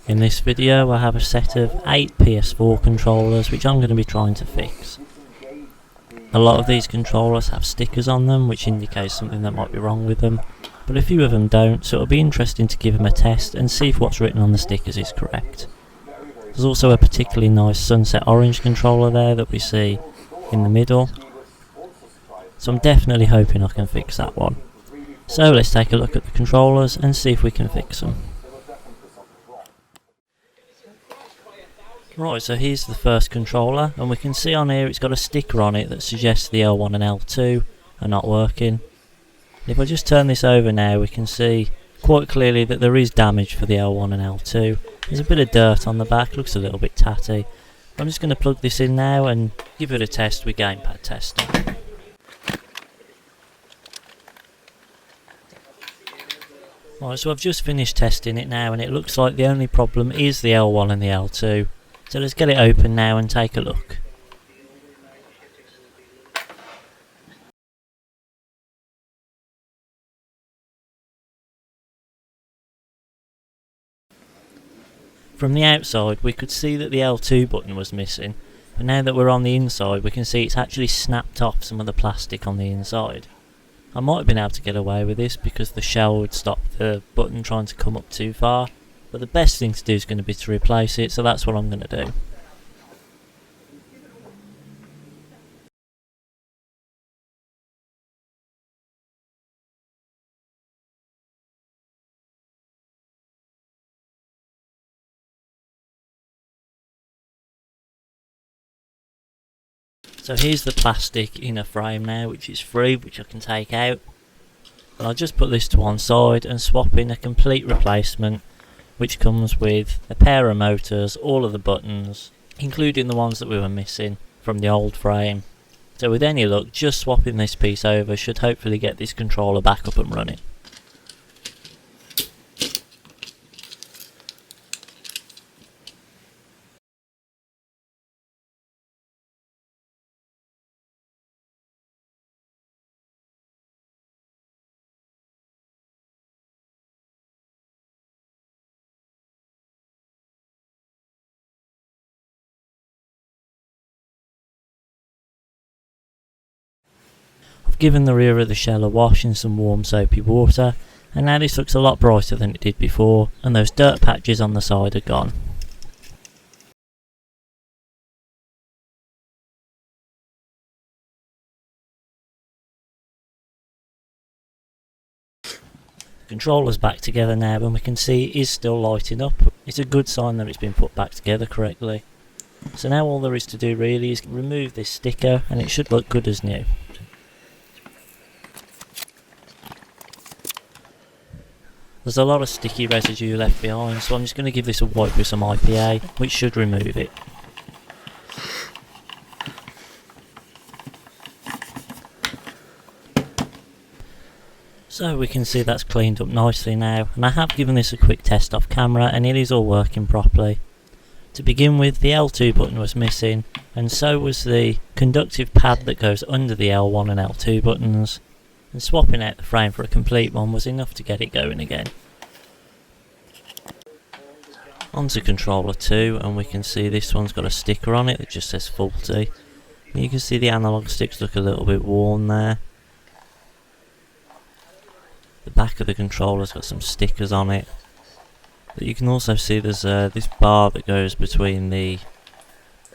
In this video I have a set of 8 PS4 controllers which I'm going to be trying to fix. A lot of these controllers have stickers on them which indicates something that might be wrong with them, but a few of them don't, so it'll be interesting to give them a test and see if what's written on the stickers is correct. There's also a particularly nice sunset orange controller there that we see in the middle, so I'm definitely hoping I can fix that one. So let's take a look at the controllers and see if we can fix them. Right, so here's the first controller, and we can see on here it's got a sticker on it that suggests the L1 and L2 are not working. If I just turn this over now, we can see quite clearly that there is damage for the L1 and L2. There's a bit of dirt on the back, looks a little bit tatty. I'm just going to plug this in now and give it a test with gamepad testing. Right, so I've just finished testing it now, and it looks like the only problem is the L1 and the L2. So let's get it open now and take a look. From the outside we could see that the L2 button was missing, but now that we're on the inside we can see it's actually snapped off some of the plastic on the inside. I might have been able to get away with this because the shell would stop the button trying to come up too far, but the best thing to do is going to be to replace it, so that's what I'm going to do. So here's the plastic inner frame now, which is free, which I can take out. And I'll just put this to one side and swap in a complete replacement, which comes with a pair of motors, all of the buttons, including the ones that we were missing from the old frame. So with any luck, just swapping this piece over should hopefully get this controller back up and running. I've given the rear of the shell a wash in some warm soapy water, and now this looks a lot brighter than it did before, and those dirt patches on the side are gone. The controller's back together now, and we can see it is still lighting up. It's a good sign that it's been put back together correctly. So now all there is to do really is remove this sticker and it should look good as new. There's a lot of sticky residue left behind, so I'm just going to give this a wipe with some IPA, which should remove it. So we can see that's cleaned up nicely now, and I have given this a quick test off camera and it is all working properly. To begin with, the L2 button was missing, and so was the conductive pad that goes under the L1 and L2 buttons, and swapping out the frame for a complete one was enough to get it going again. Onto controller 2, and we can see this one's got a sticker on it that just says faulty. You can see the analog sticks look a little bit worn there. The back of the controller's got some stickers on it. But you can also see there's this bar that goes between the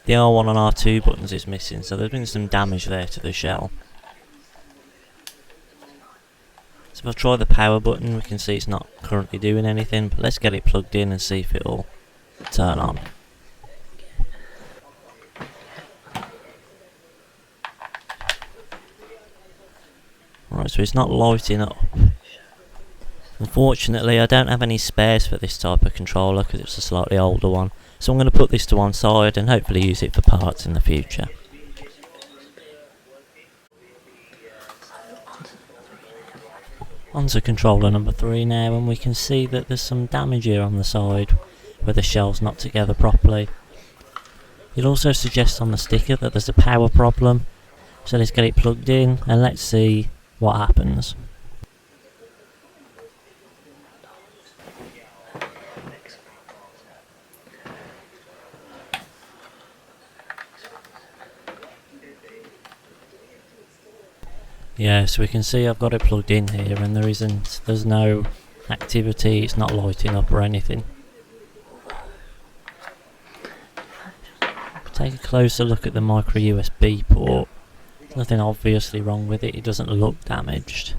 R1 and R2 buttons is missing, so there's been some damage there to the shell. So if I try the power button, we can see it's not currently doing anything, but let's get it plugged in and see if it'll turn on. Right, so it's not lighting up. Unfortunately, I don't have any spares for this type of controller because it's a slightly older one, so I'm going to put this to one side and hopefully use it for parts in the future. Onto controller number 3 now, and we can see that there's some damage here on the side where the shell's not together properly. It also suggests on the sticker that there's a power problem, so let's get it plugged in and let's see what happens. Yeah, so we can see I've got it plugged in here and there's no activity, it's not lighting up or anything. Take a closer look at the micro USB port. There's nothing obviously wrong with it, it doesn't look damaged.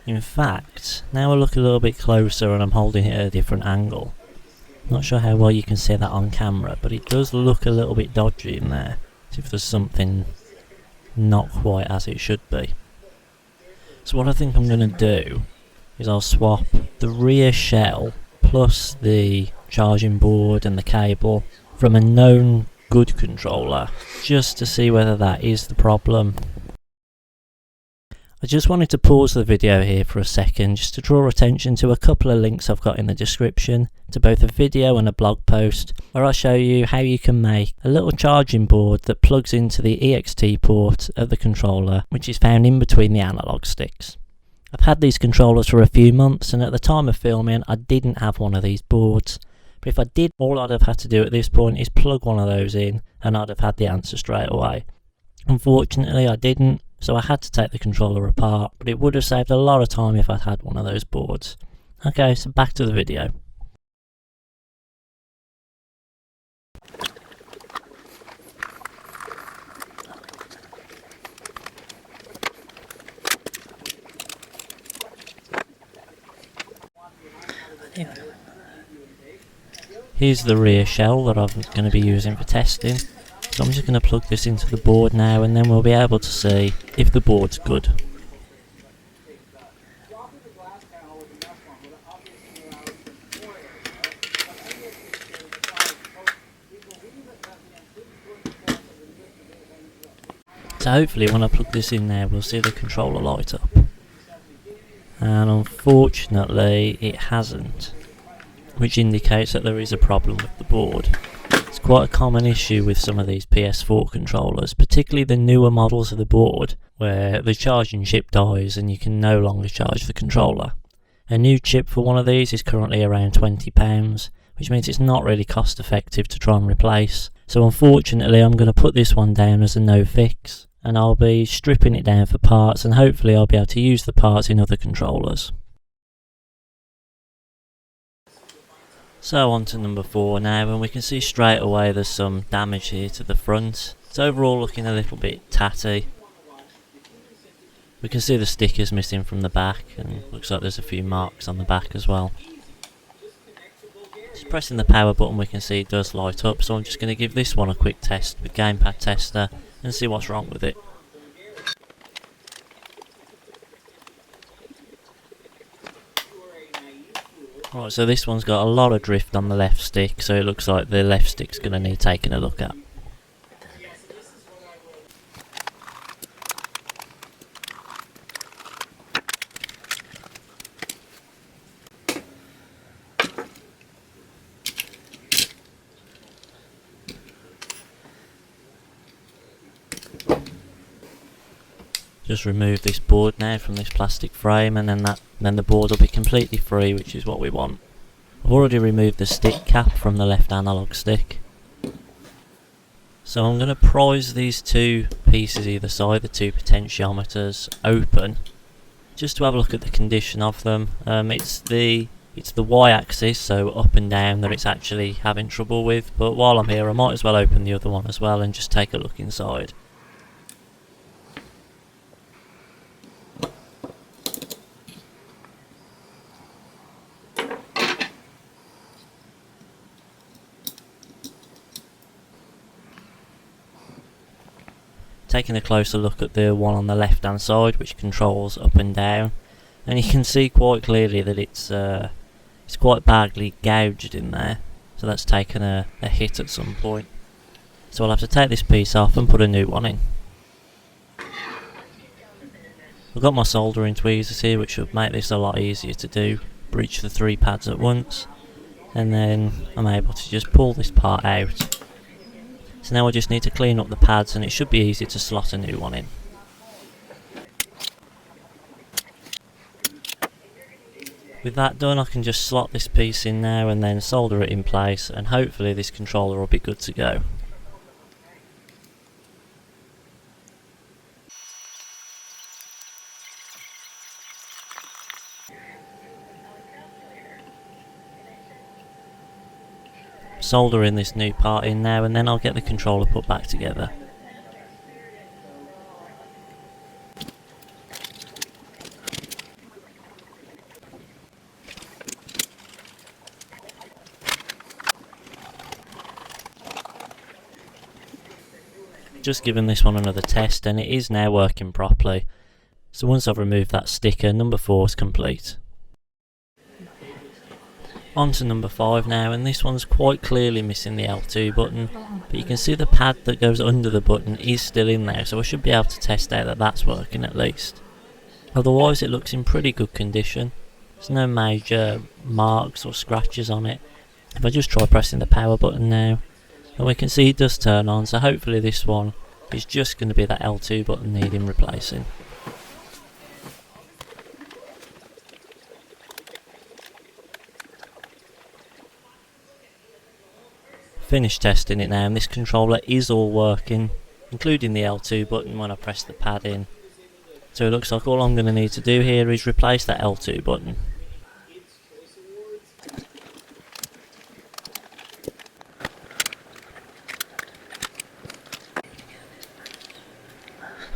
In fact, now I look a little bit closer and I'm holding it at a different angle. Not sure how well you can see that on camera, but it does look a little bit dodgy in there, as if there's something not quite as it should be. So what I think I'm going to do is I'll swap the rear shell plus the charging board and the cable from a known good controller, just to see whether that is the problem. I just wanted to pause the video here for a second just to draw attention to a couple of links I've got in the description to both a video and a blog post where I show you how you can make a little charging board that plugs into the EXT port of the controller, which is found in between the analog sticks. I've had these controllers for a few months and at the time of filming I didn't have one of these boards, but if I did, all I'd have had to do at this point is plug one of those in and I'd have had the answer straight away. Unfortunately I didn't, so I had to take the controller apart, but it would have saved a lot of time if I'd had one of those boards. Okay, so back to the video. Here's the rear shell that I'm going to be using for testing. So I'm just going to plug this into the board now and then we'll be able to see if the board's good. So hopefully when I plug this in there we'll see the controller light up. And unfortunately it hasn't, which indicates that there is a problem with the board. It's quite a common issue with some of these PS4 controllers, particularly the newer models of the board, where the charging chip dies and you can no longer charge the controller. A new chip for one of these is currently around £20, which means it's not really cost effective to try and replace. So unfortunately I'm going to put this one down as a no fix, and I'll be stripping it down for parts and hopefully I'll be able to use the parts in other controllers. So on to number 4 now, and we can see straight away there's some damage here to the front. It's overall looking a little bit tatty. We can see the stickers missing from the back and looks like there's a few marks on the back as well. Just pressing the power button we can see it does light up, so I'm just going to give this one a quick test with Gamepad Tester and see what's wrong with it. Right, so this one's got a lot of drift on the left stick, so it looks like the left stick's going to need taking a look at. Just remove this board now from this plastic frame, and then the board will be completely free, which is what we want. I've already removed the stick cap from the left analog stick. So I'm going to prise these two pieces either side, the two potentiometers, open, just to have a look at the condition of them. It's the Y-axis, so up and down, that it's actually having trouble with, but while I'm here I might as well open the other one as well and just take a look inside. Taking a closer look at the one on the left hand side, which controls up and down, and you can see quite clearly that it's quite badly gouged in there, so that's taken a hit at some point. So I'll have to take this piece off and put a new one in. I've got my soldering tweezers here, which should make this a lot easier to do. Breach the 3 pads at once, and then I'm able to just pull this part out. So now I just need to clean up the pads and it should be easy to slot a new one in. With that done, I can just slot this piece in now and then solder it in place, and hopefully this controller will be good to go. solder in this new part in now, and then I'll get the controller put back together. Just given this one another test, and it is now working properly. So once I've removed that sticker, number 4 is complete. On to number 5 now, and this one's quite clearly missing the L2 button, but you can see the pad that goes under the button is still in there, so I should be able to test out that that's working at least. Otherwise it looks in pretty good condition. There's no major marks or scratches on it. If I just try pressing the power button now, and we can see it does turn on, so hopefully this one is just going to be that L2 button needing replacing. Finished testing it now, and this controller is all working, including the L2 button when I press the pad in. So it looks like all I'm going to need to do here is replace that L2 button.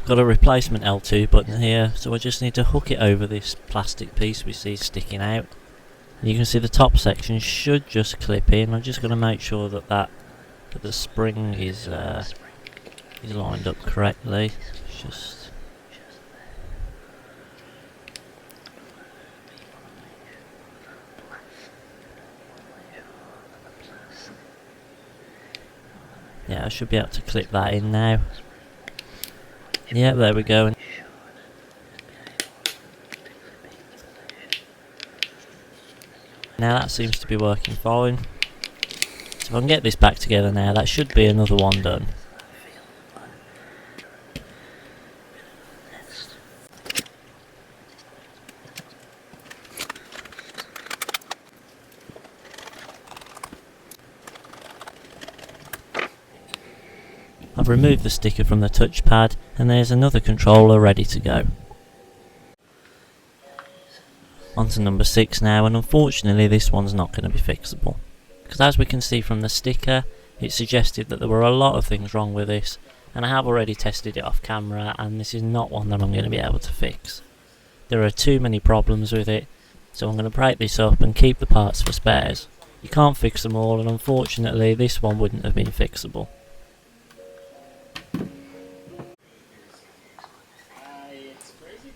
Got a replacement L2 button here, so I just need to hook it over this plastic piece we see sticking out. And you can see the top section should just clip in. I'm just going to make sure that the spring is lined up correctly. Just yeah, I should be able to clip that in now. Yeah, there we go. Now that seems to be working fine. So if I can get this back together now, that should be another one done. I've removed the sticker from the touchpad, and there's another controller ready to go. On to number 6 now, and unfortunately this one's not going to be fixable. Because as we can see from the sticker, it suggested that there were a lot of things wrong with this, and I have already tested it off camera, and this is not one that I'm going to be able to fix. There are too many problems with it, so I'm going to break this up and keep the parts for spares. You can't fix them all, and unfortunately this one wouldn't have been fixable.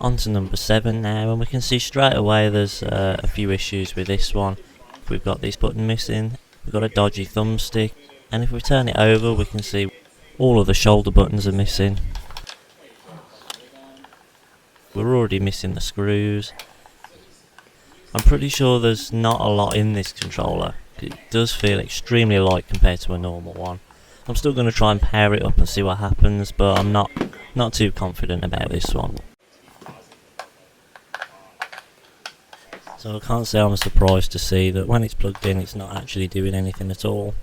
On to number 7 now, and we can see straight away there's a few issues with this one. We've got this button missing, we've got a dodgy thumbstick, and if we turn it over we can see all of the shoulder buttons are missing. We're already missing the screws. I'm pretty sure there's not a lot in this controller. It does feel extremely light compared to a normal one. I'm still going to try and power it up and see what happens, but I'm not too confident about this one. So I can't say I'm surprised to see that when it's plugged in it's not actually doing anything at all.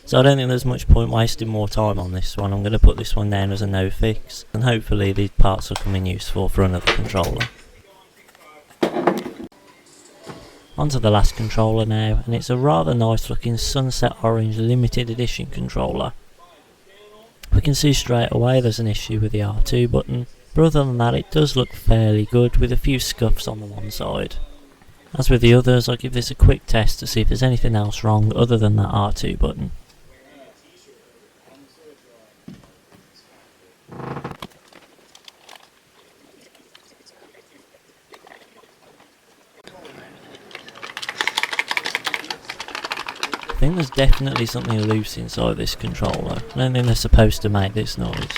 So I don't think there's much point wasting more time on this one. I'm going to put this one down as a no fix, and hopefully these parts will come in useful for another controller. On to the last controller now, and it's a rather nice looking sunset orange limited edition controller. We can see straight away there's an issue with the R2 button, but other than that it does look fairly good with a few scuffs on the one side. As with the others, I'll give this a quick test to see if there's anything else wrong other than that R2 button. I think there's definitely something loose inside this controller. I don't think they're supposed to make this noise.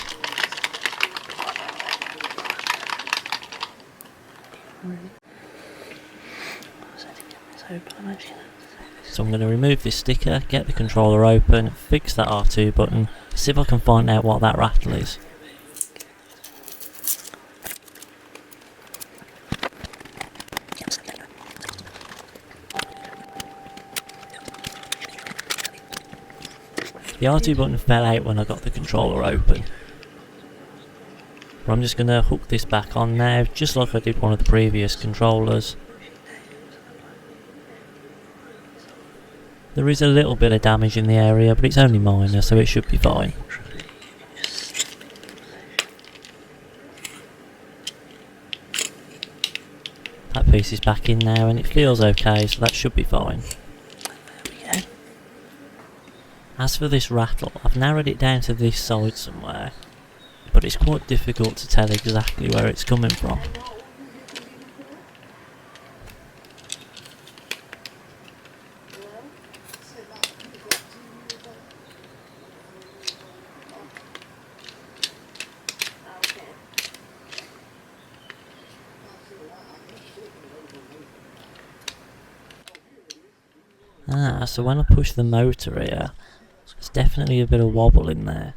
So I'm going to remove this sticker, get the controller open, fix that R2 button, see if I can find out what that rattle is. The R2 button fell out when I got the controller open. But I'm just going to hook this back on now, just like I did one of the previous controllers. There is a little bit of damage in the area, but it's only minor, so it should be fine. That piece is back in now and it feels okay, so that should be fine. As for this rattle, I've narrowed it down to this side somewhere, but it's quite difficult to tell exactly where it's coming from. So when I push the motor here, there's definitely a bit of wobble in there.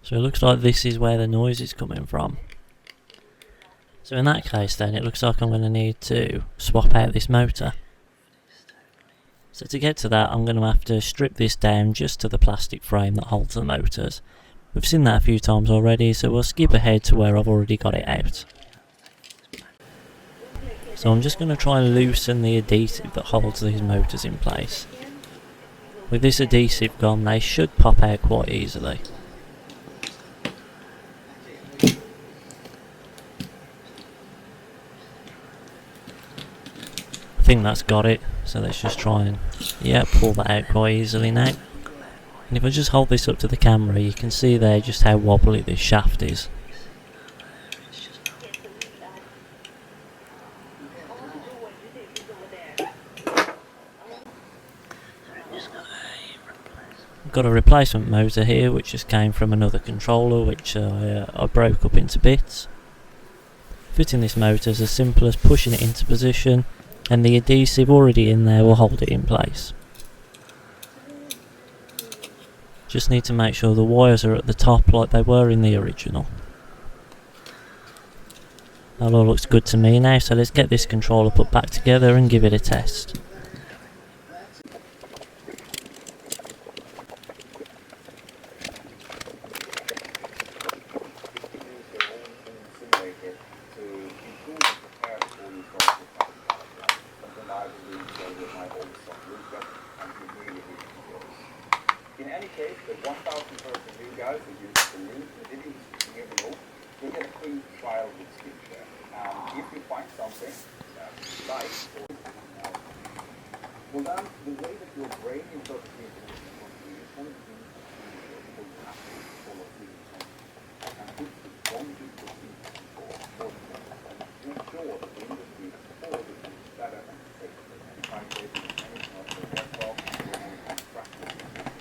So it looks like this is where the noise is coming from. So in that case then, it looks like I'm going to need to swap out this motor. So to get to that, I'm going to have to strip this down just to the plastic frame that holds the motors. We've seen that a few times already, so we'll skip ahead to where I've already got it out. So I'm just going to try and loosen the adhesive that holds these motors in place. With this adhesive gone, they should pop out quite easily. I think that's got it, so let's just try and pull that out quite easily now. And if I just hold this up to the camera, you can see there just how wobbly this shaft is. Got a replacement motor here which just came from another controller which I broke up into bits. Fitting this motor is as simple as pushing it into position and the adhesive already in there will hold it in place. Just need to make sure the wires are at the top like they were in the original. That all looks good to me now, so let's get this controller put back together and give it a test. In any case, the 1,000 person new guys who use the link in the video below will get a free trial with Skillshare. If you find something like, well then the way that your brain interprets information is full of things. And this is going to be for make sure that the industry supports it better and safer and find ways to manage their problems.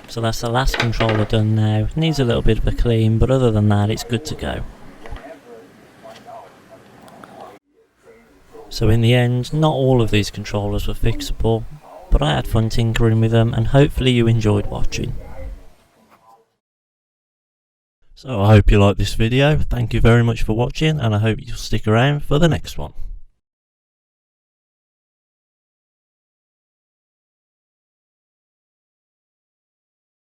So that's the last controller done now. Needs a little bit of a clean, but other than that it's good to go. So in the end, not all of these controllers were fixable, but I had fun tinkering with them and hopefully you enjoyed watching. So I hope you liked this video, thank you very much for watching and I hope you'll stick around for the next one.